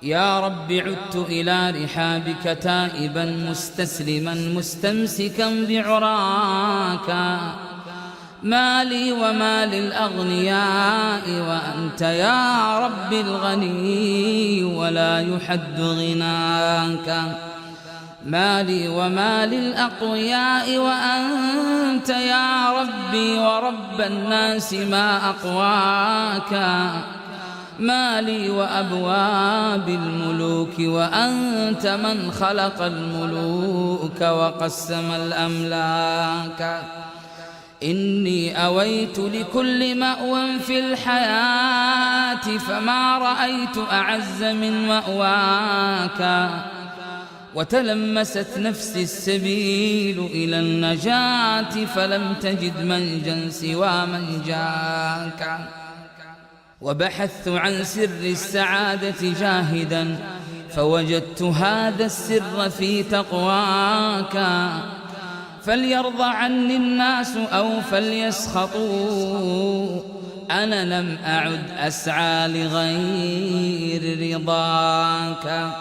يا رب عدت إلى رحابك تائبا مستسلما مستمسكا بعراك، ما لي وما للأغنياء وأنت يا رب الغني ولا يحد غناك، ما لي وما للأقوياء وأنت يا ربي ورب الناس ما أقواك، ما لي وأبواب الملوك وأنت من خلق الملوك وقسم الأملاك. إني أويت لكل مأوى في الحياة فما رأيت أعز من مأواك، وتلمست نفسي السبيل إلى النجاة فلم تجد منجا سوى من جاك، وبحثت عن سر السعادة جاهدا فوجدت هذا السر في تقواك، فليرضى عني الناس أو فليسخطوا أنا لم أعد أسعى لغير رضاك.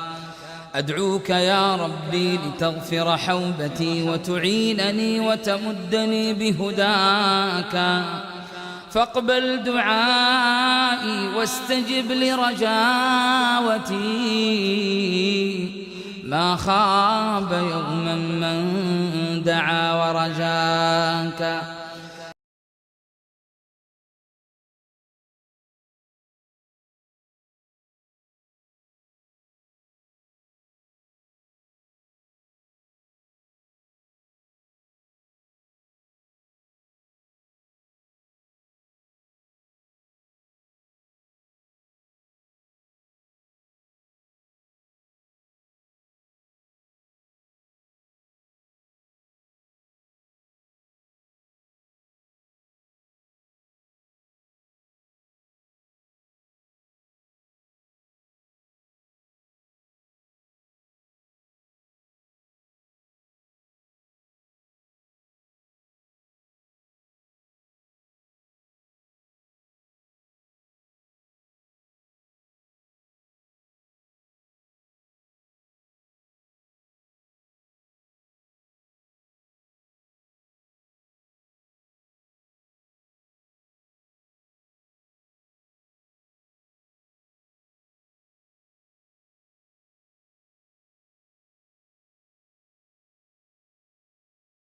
أدعوك يا ربي لتغفر حوبتي وتعينني وتمدني بهداك، فاقبل دعائي واستجب لرجاوتي، ما خاب يوما من دعا ورجاك.